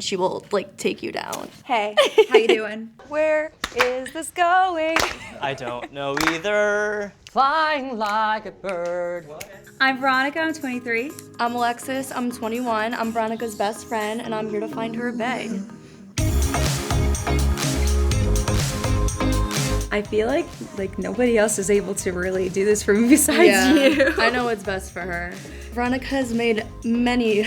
She will like take you down. Hey, how you doing? Where is this going? I don't know either. Flying like a bird. I'm Veronica, I'm 23. I'm Alexis, I'm 21. I'm Veronica's best friend, and I'm here to find her a bae. I feel like nobody else is able to really do this for me besides you. I know what's best for her. Veronica has made many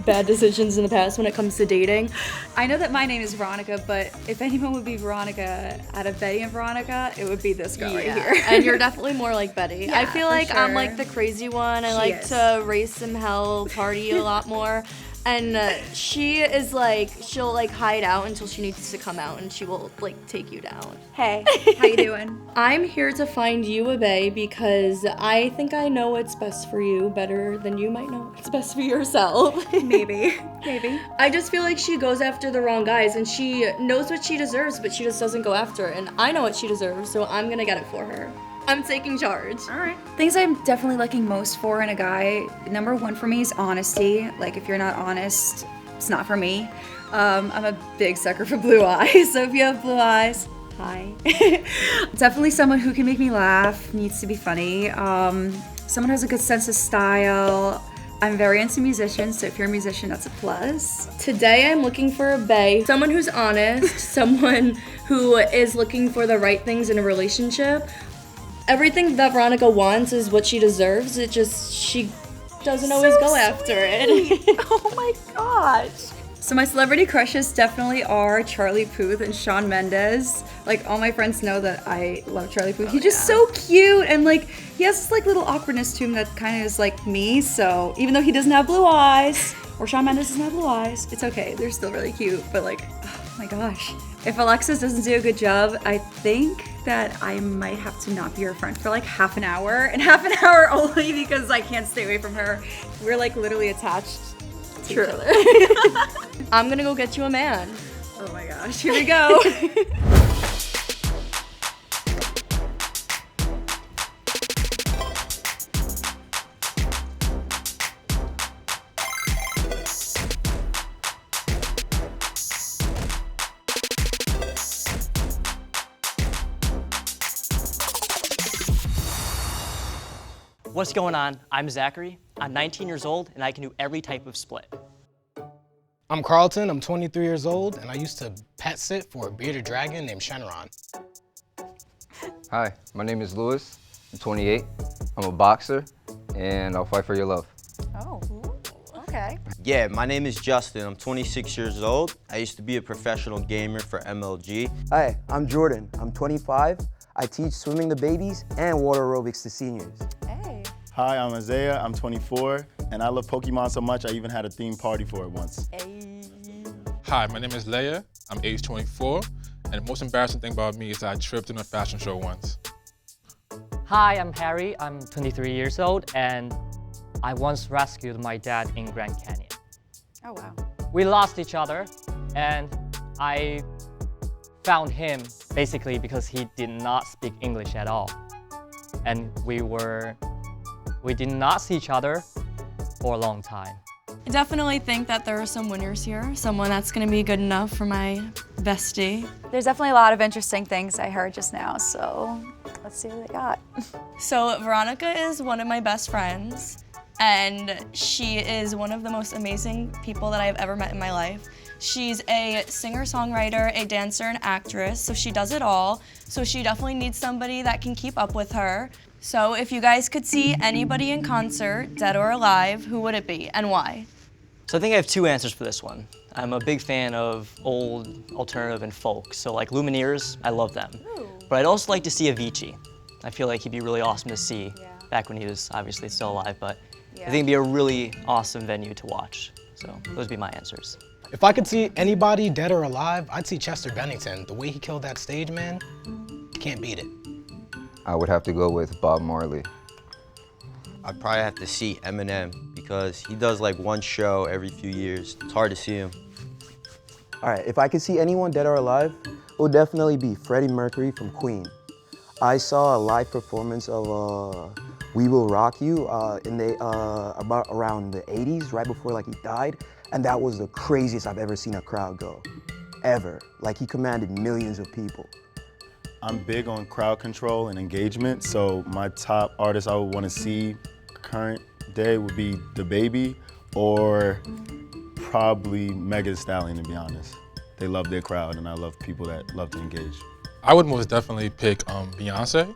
bad decisions in the past when it comes to dating. I know that my name is Veronica, but if anyone would be Veronica out of Betty and Veronica, it would be this girl right here. And you're definitely more like Betty. Yeah, I feel for like I'm sure. like the crazy one. I She like is. to race some hell, party a lot more. And she is like, she'll like hide out until she needs to come out, and she will like take you down. Hey, how you doing? I'm here to find you a bae because I think I know what's best for you better than you might know what's best for yourself. Maybe. I just feel like she goes after the wrong guys, and she knows what she deserves, but she just doesn't go after it. And I know what she deserves, so I'm gonna get it for her. I'm taking charge. All right. Things I'm definitely looking most for in a guy, number one for me is honesty. Like, if you're not honest, it's not for me. I'm a big sucker for blue eyes, so if you have blue eyes, hi. Definitely someone who can make me laugh, needs to be funny. Someone who has a good sense of style. I'm very into musicians, so if you're a musician, that's a plus. Today I'm looking for a bae, someone who's honest, someone who is looking for the right things in a relationship. Everything that Veronica wants is what she deserves. It just, she doesn't always go after it. Oh my gosh. So my celebrity crushes definitely are Charlie Puth and Shawn Mendes. Like, all my friends know that I love Charlie Puth. He's just so cute, and like he has this like little awkwardness to him that kind of is like me. So even though he doesn't have blue eyes, or Shawn Mendes doesn't have blue eyes, it's okay. They're still really cute. But like, oh my gosh. If Alexis doesn't do a good job, I think that I might have to not be her friend for like half an hour, and half an hour only because I can't stay away from her. We're like literally attached to each other. I'm gonna go get you a man. Oh my gosh, here we go. What's going on? I'm Zachary. I'm 19 years old, and I can do every type of split. I'm Carlton, I'm 23 years old, and I used to pet sit for a bearded dragon named Shenron. Hi, my name is Louis. I'm 28. I'm a boxer, and I'll fight for your love. Oh, okay. Yeah, my name is Justin. I'm 26 years old. I used to be a professional gamer for MLG. Hi, I'm Jordan. I'm 25. I teach swimming to babies and water aerobics to seniors. Hey. Hi, I'm Isaiah. I'm 24, and I love Pokemon so much I even had a theme party for it once. Hi, my name is Leia. I'm age 24, and the most embarrassing thing about me is that I tripped in a fashion show once. Hi, I'm Harry. I'm 23 years old, and I once rescued my dad in Grand Canyon. Oh, wow. We lost each other, and I found him basically because he did not speak English at all. And we did not see each other for a long time. I definitely think that there are some winners here. Someone that's gonna be good enough for my bestie. There's definitely a lot of interesting things I heard just now, so let's see what they got. So Veronica is one of my best friends, and she is one of the most amazing people that I've ever met in my life. She's a singer-songwriter, a dancer, and actress, so she does it all. So she definitely needs somebody that can keep up with her. So if you guys could see anybody in concert, dead or alive, who would it be and why? So I think I have two answers for this one. I'm a big fan of old alternative and folk. So like Lumineers, I love them. Ooh. But I'd also like to see Avicii. I feel like he'd be really awesome to see back when he was obviously still alive, but I think it'd be a really awesome venue to watch. So those would be my answers. If I could see anybody dead or alive, I'd see Chester Bennington. The way he killed that stage, man, can't beat it. I would have to go with Bob Marley. I'd probably have to see Eminem because he does like one show every few years. It's hard to see him. All right, if I could see anyone dead or alive, it would definitely be Freddie Mercury from Queen. I saw a live performance of We Will Rock You about around the 80s, right before like he died. And that was the craziest I've ever seen a crowd go, ever. Like, he commanded millions of people. I'm big on crowd control and engagement, so my top artist I would want to see current day would be DaBaby or probably Megan Thee Stallion, to be honest. They love their crowd, and I love people that love to engage. I would most definitely pick Beyonce.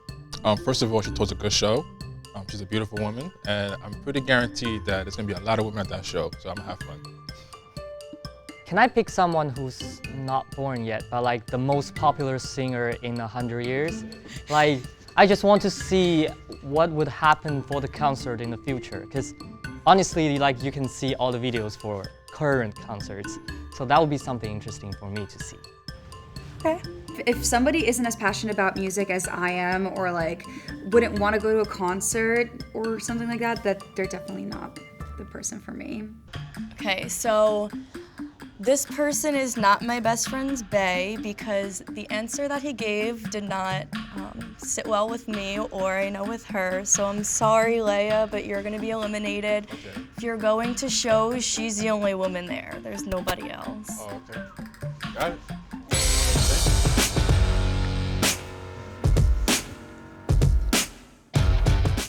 First of all, she told a good show. She's a beautiful woman, and I'm pretty guaranteed that there's gonna be a lot of women at that show, so I'm gonna have fun. Can I pick someone who's not born yet, but like the most popular singer in 100 years? Like, I just want to see what would happen for the concert in the future, because honestly, like, you can see all the videos for current concerts, so that would be something interesting for me to see. Okay. If somebody isn't as passionate about music as I am, or like wouldn't want to go to a concert or something like that, they're definitely not the person for me. Okay, so this person is not my best friend's Bae because the answer that he gave did not sit well with me or I know with her. So I'm sorry, Leia, but you're gonna be eliminated. Okay. If you're going to shows, she's the only woman there. There's nobody else. Oh, okay. Got it.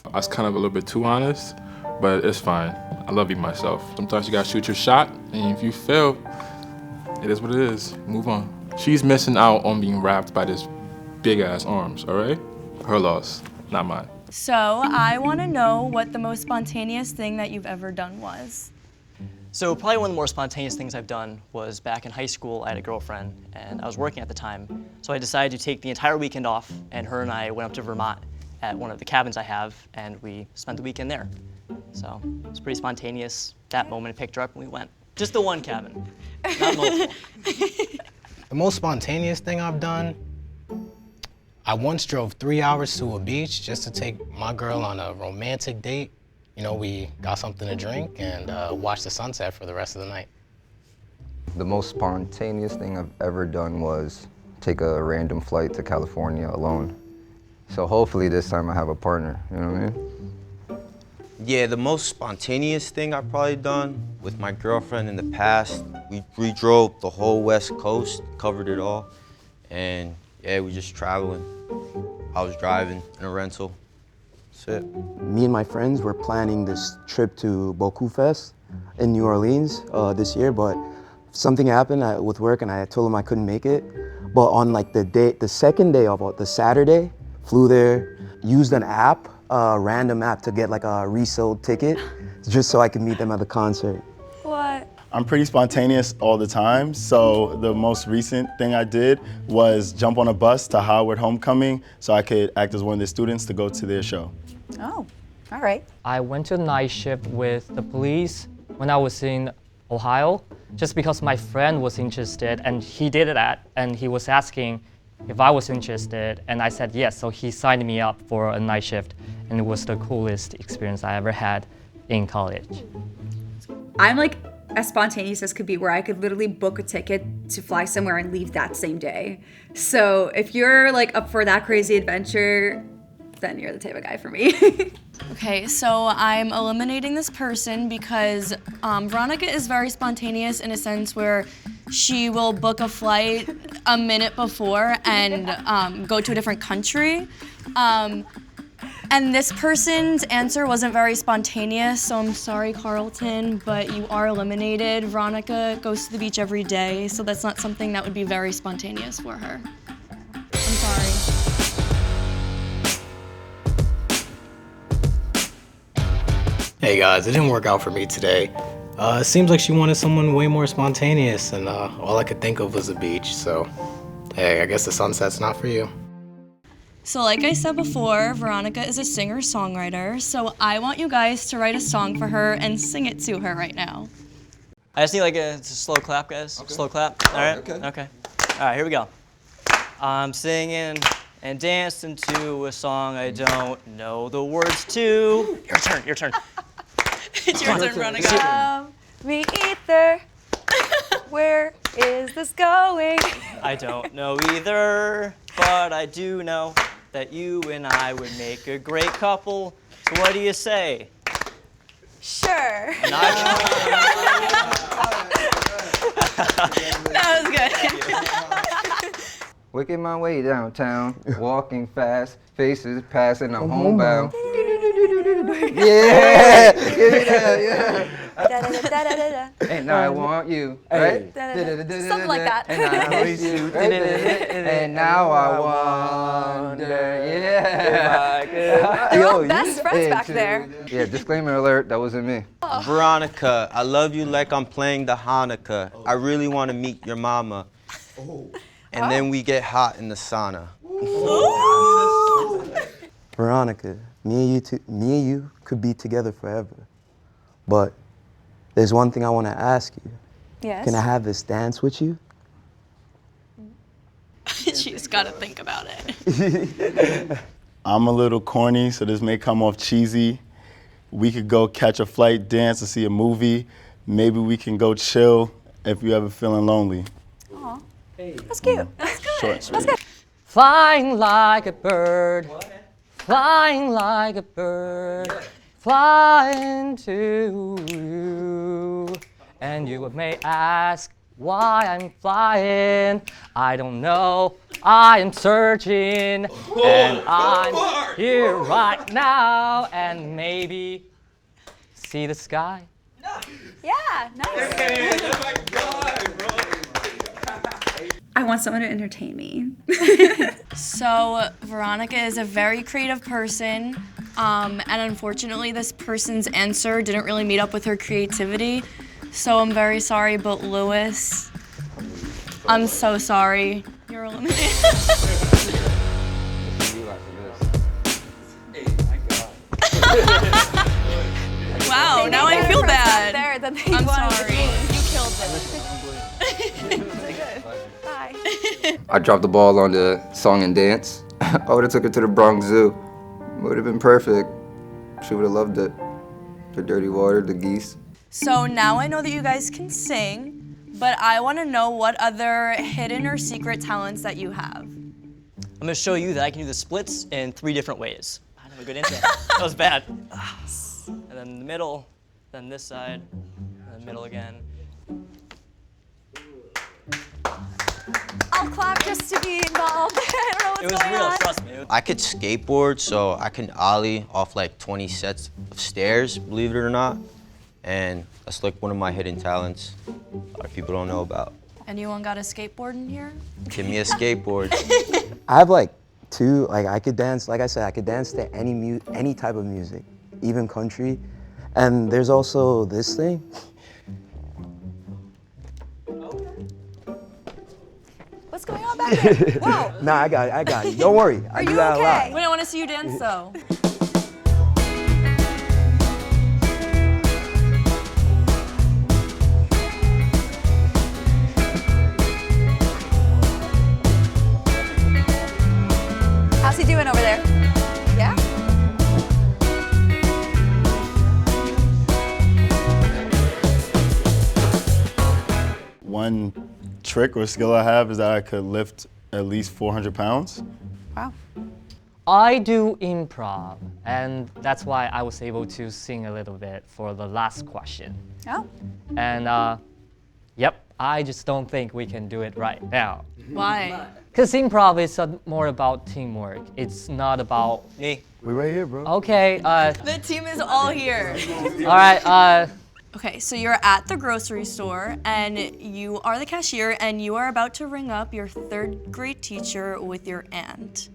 I was kind of a little bit too honest, but it's fine. I love you myself. Sometimes you gotta shoot your shot, and if you fail, it is what it is. Move on. She's missing out on being wrapped by this big ass arms, all right? Her loss, not mine. So I wanna know what the most spontaneous thing that you've ever done was. So probably one of the more spontaneous things I've done was back in high school. I had a girlfriend and I was working at the time. So I decided to take the entire weekend off, and her and I went up to Vermont at one of the cabins I have, and we spent the weekend there. So it was pretty spontaneous. That moment I picked her up and we went. Just the one cabin, not multiple. The most spontaneous thing I've done, I once drove 3 hours to a beach just to take my girl on a romantic date. You know, we got something to drink and watched the sunset for the rest of the night. The most spontaneous thing I've ever done was take a random flight to California alone. So hopefully this time I have a partner, you know what I mean? Yeah, the most spontaneous thing I've probably done with my girlfriend in the past, we drove the whole West Coast, covered it all, and yeah, we just traveling. I was driving in a rental. That's it. Me and my friends were planning this trip to Boku Fest in New Orleans this year, but something happened with work and I told them I couldn't make it. But on like the second day of it, the Saturday, flew there, used an app, a random app to get like a resold ticket, just so I could meet them at the concert. What? I'm pretty spontaneous all the time, so the most recent thing I did was jump on a bus to Howard Homecoming so I could act as one of the students to go to their show. Oh, all right. I went to a night shift with the police when I was in Ohio, just because my friend was interested and he did that, and he was asking if I was interested, and I said yes, so he signed me up for a night shift, and it was the coolest experience I ever had in college. I'm like as spontaneous as could be, where I could literally book a ticket to fly somewhere and leave that same day. So if you're like up for that crazy adventure, then you're the type of guy for me. Okay, so I'm eliminating this person because Veronica is very spontaneous in a sense where she will book a flight a minute before and go to a different country. And this person's answer wasn't very spontaneous, so I'm sorry, Carlton, but you are eliminated. Veronica goes to the beach every day, so that's not something that would be very spontaneous for her. I'm sorry. Hey guys, it didn't work out for me today. It seems like she wanted someone way more spontaneous, and all I could think of was the beach, so hey, I guess the sunset's not for you. So like I said before, Veronica is a singer-songwriter, so I want you guys to write a song for her and sing it to her right now. I just need like a slow clap, guys. Okay. Slow clap. All right. Okay. All right. Here we go. I'm singing and dancing to a song I don't know the words to. Your turn. Your turn. It's your turn, Veronica. Me either. Where is this going? I don't know either, but I do know that you and I would make a great couple. So what do you say? Sure. And I That was good. Working my way downtown, walking fast, faces passing, I'm homebound. Yeah, give me that, yeah. And I want you, right? Something like that. And I miss you, and now I wonder, yeah. They're all best friends back there. Yeah, disclaimer alert, that wasn't me. Veronica, I love you like I'm playing the Hanukkah. I really want to meet your mama. And then we get hot in the sauna. Veronica, me and you could be together forever. But there's one thing I want to ask you. Yes. Can I have this dance with you? She's got to think about it. I'm a little corny, so this may come off cheesy. We could go catch a flight, dance, or see a movie. Maybe we can go chill if you're ever feeling lonely. Aw, that's cute. That's good. Short, sweet. That's good. Flying like a bird, flying like a bird, flying to you. And you may ask why I'm flying. I don't know, I am searching. And I'm here right now, and maybe see the sky. Yeah, nice. I want someone to entertain me. So Veronica is a very creative person, and unfortunately this person's answer didn't really meet up with her creativity. So I'm very sorry, but Lewis, I'm so sorry. You're eliminated. Wow, now I feel bad. I'm sorry. You killed it. Bye. I dropped the ball on the song and dance. I would have took her to the Bronx Zoo. Would have been perfect. She would have loved it. The dirty water, the geese. So now I know that you guys can sing, but I want to know what other hidden or secret talents that you have. I'm gonna show you that I can do the splits in 3 different ways. I don't have a good intro. That was bad. And then the middle, then this side, and then middle again. I'll clap just to be involved. I don't know what's It was going real, on. trust me. I could skateboard, so I can ollie off like 20 sets of stairs, believe it or not. And that's like one of my hidden talents a lot of people don't know about. Anyone got a skateboard in here? Give me a skateboard. I have like 2, like I could dance, like I said, I could dance to any type of music, even country. And there's also this thing. What's going on back there? Whoa. Nah, I got it. Don't worry. I do you that a lot. okay? Wait, I want to see you dance though. How's he doing over there? Yeah? One trick or skill I have is that I could lift at least 400 pounds. Wow. I do improv, and that's why I was able to sing a little bit for the last question. Oh. And yep, I just don't think we can do it right now. Why? Because improv is more about teamwork. It's not about Me. We right here, bro. okay. The team is all here. All right. Okay, so you're at the grocery store and you are the cashier and you are about to ring up your 3rd grade teacher with your aunt.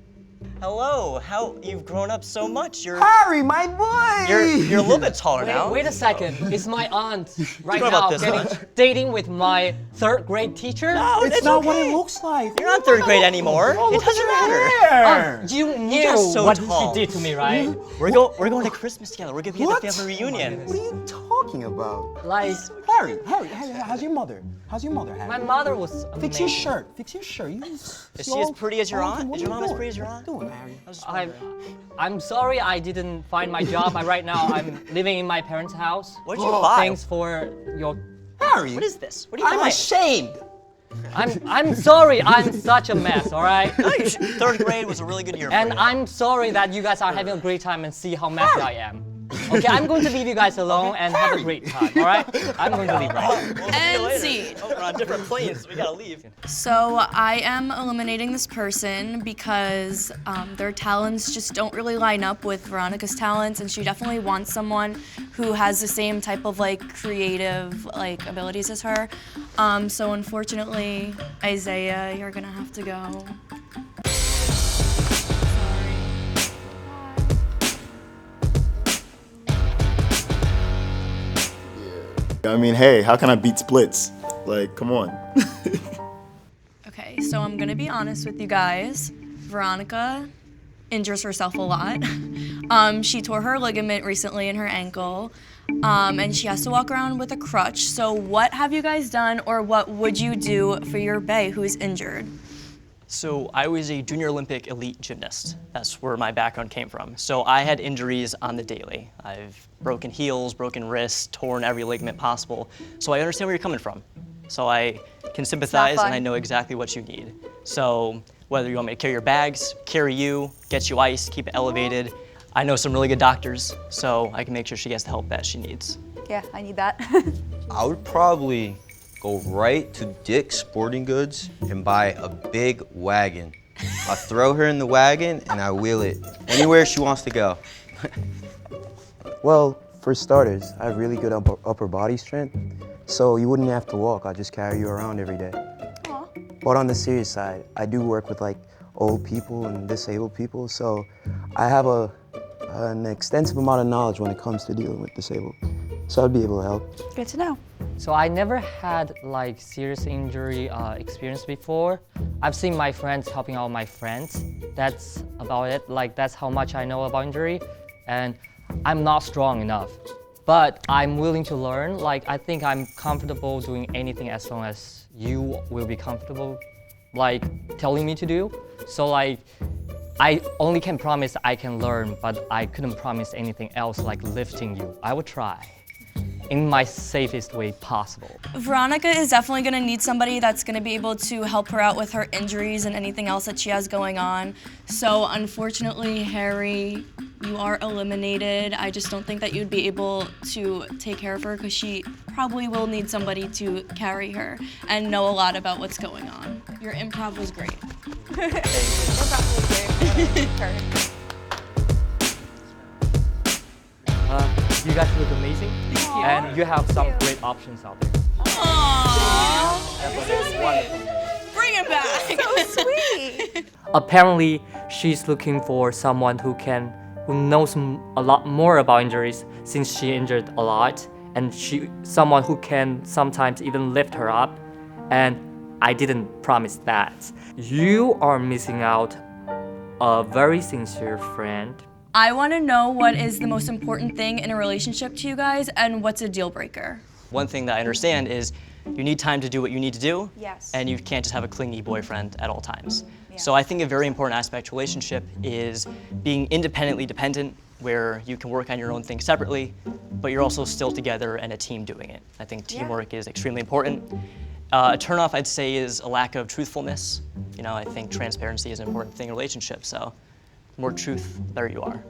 Hello, how you've grown up so much. Harry, my boy! You're a little bit taller now. Wait a second. Is my aunt right What now about this? dating with my 3rd grade teacher? No, It's that's not okay. what it looks like. You're not 3rd grade anymore. It doesn't matter. You knew just so what tall. she did to me, right? We're going to Christmas together. We're gonna be What? at the family reunion. What are you talking about? Like, Harry, how's your mother? How's your mother, Harry? my mother was amazing. Fix your shirt. You Is she as pretty as your aunt? Is your mom as pretty as your aunt? What are you doing, Harry? I was just wondering. I'm sorry I didn't find my job. Right now I'm living in my parents' house. What did you buy? Thanks for your. Harry, What is this? What are you I'm buying? ashamed. I'm sorry. I'm such a mess. All right. No, 3rd grade was a really good year for And you. I'm sorry that you guys are having a great time and see how messy I am. Okay, I'm going to leave you guys alone and have a great time, all right? I'm going to leave right now. And scene. Oh, we're on different planes. We gotta leave. So I am eliminating this person because their talents just don't really line up with Veronica's talents, and she definitely wants someone who has the same type of like creative like abilities as her. So unfortunately, Isaiah, you're gonna have to go. I mean, hey, how can I beat splits? Like, come on. Okay, so I'm gonna be honest with you guys. Veronica injures herself a lot. She tore her ligament recently in her ankle, and she has to walk around with a crutch. So what have you guys done, or what would you do for your bae who is injured? So I was a junior Olympic elite gymnast. That's where my background came from. So I had injuries on the daily. I've broken heels, broken wrists, torn every ligament possible. So I understand where you're coming from. So I can sympathize and I know exactly what you need. So whether you want me to carry your bags, carry you, get you ice, keep it elevated, I know some really good doctors, so I can make sure she gets the help that she needs. Yeah, I need that. I would probably go right to Dick's Sporting Goods and buy a big wagon. I throw her in the wagon and I wheel it anywhere she wants to go. Well, for starters, I have really good upper body strength, so you wouldn't have to walk. I'll just carry you around every day. Aww. But on the serious side, I do work with like old people and disabled people, so I have an extensive amount of knowledge when it comes to dealing with disabled. So I'd be able to help. Good to know. So I never had like serious injury experience before. I've seen my friends helping out my friends. That's about it. Like that's how much I know about injury, and I'm not strong enough. But I'm willing to learn. Like I think I'm comfortable doing anything as long as you will be comfortable, like telling me to do. So like I only can promise I can learn, but I couldn't promise anything else like lifting you. I would try in my safest way possible. Veronica is definitely gonna need somebody that's gonna be able to help her out with her injuries and anything else that she has going on. So unfortunately, Harry, you are eliminated. I just don't think that you'd be able to take care of her because she probably will need somebody to carry her and know a lot about what's going on. Your improv was great. You guys look amazing, and you have some great options out there. Aww. Wonderful. Bring it back. So sweet. Apparently, she's looking for someone who knows a lot more about injuries since she injured a lot, and someone who can sometimes even lift her up. And I didn't promise that. You are missing out a very sincere friend. I want to know what is the most important thing in a relationship to you guys and what's a deal breaker. One thing that I understand is you need time to do what you need to do, Yes. and you can't just have a clingy boyfriend at all times. Yeah. So I think a very important aspect to a relationship is being independently dependent, where you can work on your own things separately, but you're also still together and a team doing it. I think teamwork is extremely important. A turnoff, I'd say, is a lack of truthfulness. You know, I think transparency is an important thing in a relationship, so the more truth, the better you are.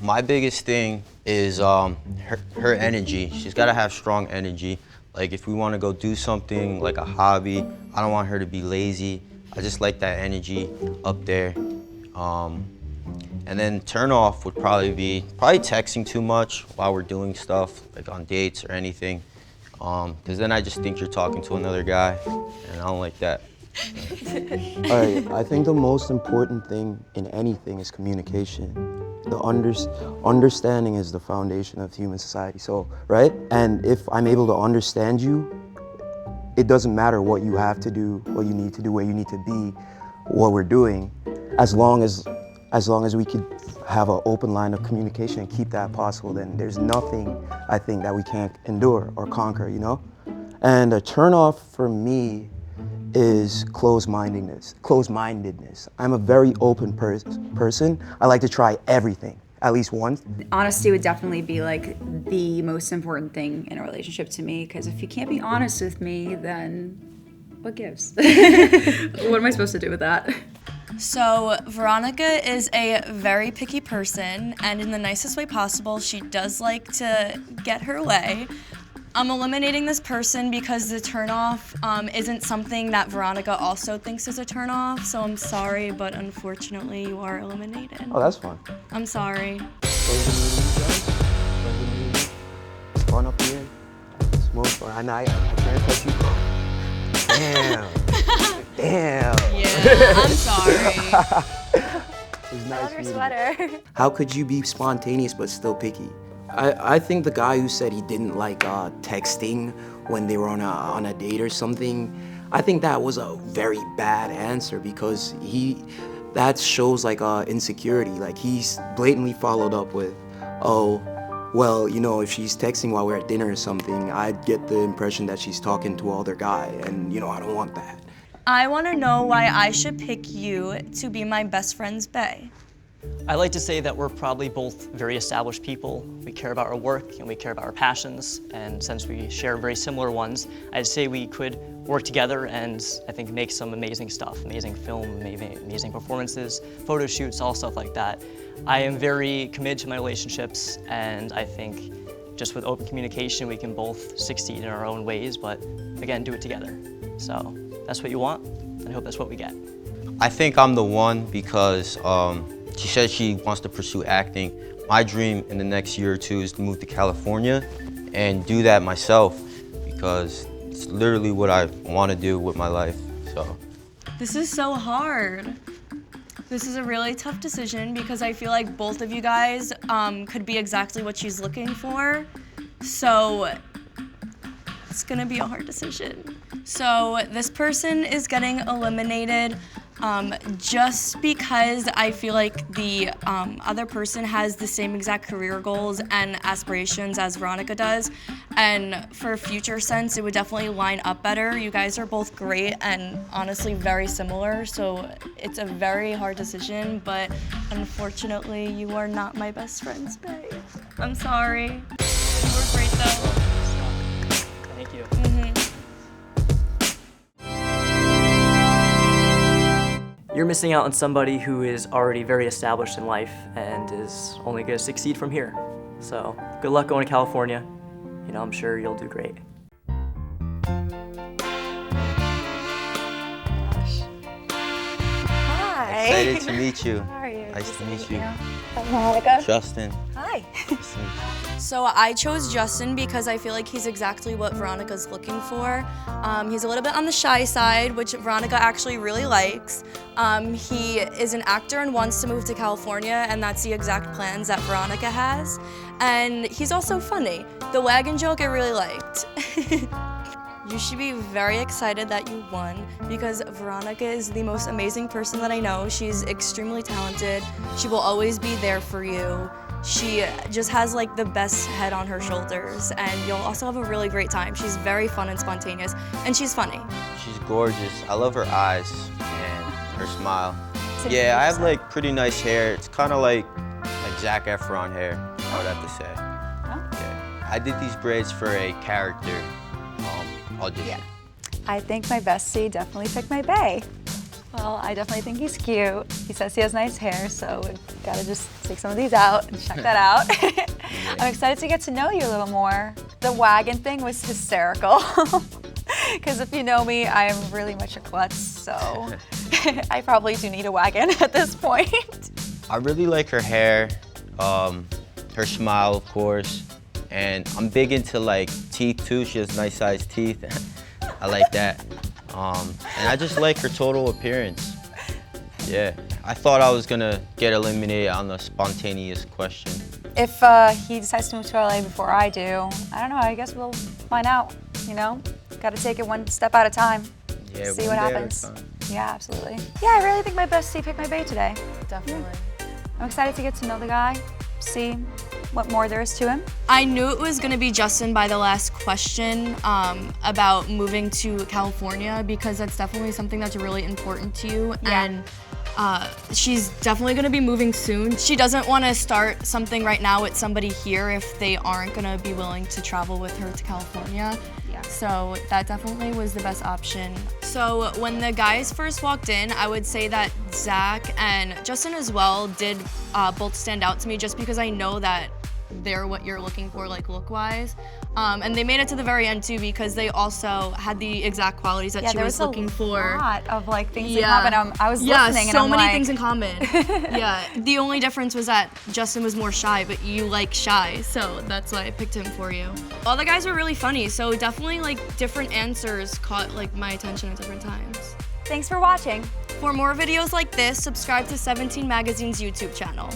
My biggest thing is her energy. She's got to have strong energy. Like if we want to go do something like a hobby, I don't want her to be lazy. I just like that energy up there. And then turn off would probably be texting too much while we're doing stuff, like on dates or anything. Because then I just think you're talking to another guy, and I don't like that. All right, I think the most important thing in anything is communication. The understanding is the foundation of human society, so, right? And if I'm able to understand you, it doesn't matter what you have to do, what you need to do, where you need to be, what we're doing, as long as we could have an open line of communication and keep that possible, then there's nothing, I think, that we can't endure or conquer, you know? And a turnoff for me is closed-mindedness. I'm a very open person. I like to try everything, at least once. Honesty would definitely be like the most important thing in a relationship to me, because if you can't be honest with me, then what gives? What am I supposed to do with that? So Veronica is a very picky person, and in the nicest way possible, she does like to get her way. I'm eliminating this person because the turnoff isn't something that Veronica also thinks is a turnoff, so I'm sorry, but unfortunately you are eliminated. Oh, that's fun. I'm sorry. Run up here, smoke, and I can't touch you. Damn. Damn. Yeah, I'm sorry. It was nice meeting you. How could you be spontaneous but still picky? I think the guy who said he didn't like texting when they were on a date or something, I think that was a very bad answer because that shows like insecurity. Like he's blatantly followed up with, oh, well, you know, if she's texting while we're at dinner or something, I'd get the impression that she's talking to other guy, and you know, I don't want that. I want to know why I should pick you to be my best friend's bae. I like to say that we're probably both very established people. We care about our work and we care about our passions, and since we share very similar ones, I'd say we could work together and I think make some amazing stuff, amazing film, amazing performances, photo shoots, all stuff like that. I am very committed to my relationships, and I think just with open communication we can both succeed in our own ways, but again, do it together. So that's what you want, and I hope that's what we get. I think I'm the one because she said she wants to pursue acting. My dream in the next year or two is to move to California and do that myself because it's literally what I want to do with my life, so. This is so hard. This is a really tough decision because I feel like both of you guys could be exactly what she's looking for. So it's gonna be a hard decision. So this person is getting eliminated just because I feel like the other person has the same exact career goals and aspirations as Veronica does. And for future sense, it would definitely line up better. You guys are both great and honestly very similar, so it's a very hard decision, but unfortunately, you are not my best friend's bae. I'm sorry. You were great though. Thank you. You're missing out on somebody who is already very established in life and is only going to succeed from here. So good luck going to California. You know, I'm sure you'll do great. Hi. Excited to meet you. How are you? Nice to meet you. I'm Veronica. Justin. Hi. Nice to meet you. So I chose Justin because I feel like he's exactly what Veronica's looking for. He's a little bit on the shy side, which Veronica actually really likes. He is an actor and wants to move to California, and that's the exact plans that Veronica has. And he's also funny. The wagon joke I really liked. You should be very excited that you won because Veronica is the most amazing person that I know. She's extremely talented. She will always be there for you. She just has like the best head on her shoulders, and you'll also have a really great time. She's very fun and spontaneous, and she's funny. She's gorgeous. I love her eyes and her smile. Yeah, I have like pretty nice hair. It's kind of like Zac Efron hair, I would have to say. Yeah. I did these braids for a character audition. Yeah. I think my bestie definitely picked my bae. Well, I definitely think he's cute. He says he has nice hair, so we gotta just take some of these out and check that out. I'm excited to get to know you a little more. The wagon thing was hysterical. Because if you know me, I am really much a klutz, so I probably do need a wagon at this point. I really like her hair, her smile, of course, and I'm big into like teeth too. She has nice sized teeth. I like that. And I just like her total appearance. Yeah, I thought I was gonna get eliminated on the spontaneous question. If he decides to move to LA before I do, I don't know, I guess we'll find out, you know? Gotta take it one step at a time. Yeah, see what happens. Yeah, absolutely. Yeah, I really think my bestie picked my bae today. Definitely. I'm excited to get to know the guy, see what more there is to him. I knew it was gonna be Justin by the last question about moving to California because that's definitely something that's really important to you. Yeah. And she's definitely gonna be moving soon. She doesn't wanna start something right now with somebody here if they aren't gonna be willing to travel with her to California. Yeah. so that definitely was the best option. So when the guys first walked in, I would say that Zach and Justin as well did both stand out to me just because I know that they're what you're looking for, like look-wise. And they made it to the very end too because they also had the exact qualities that she was looking for. Yeah, there was a lot of like things in common. I was listening and so I'm many like... things in common. Yeah, the only difference was that Justin was more shy, but you like shy, so that's why I picked him for you. All the guys were really funny, so definitely like different answers caught like my attention at different times. Thanks for watching. For more videos like this, subscribe to 17 Magazine's YouTube channel.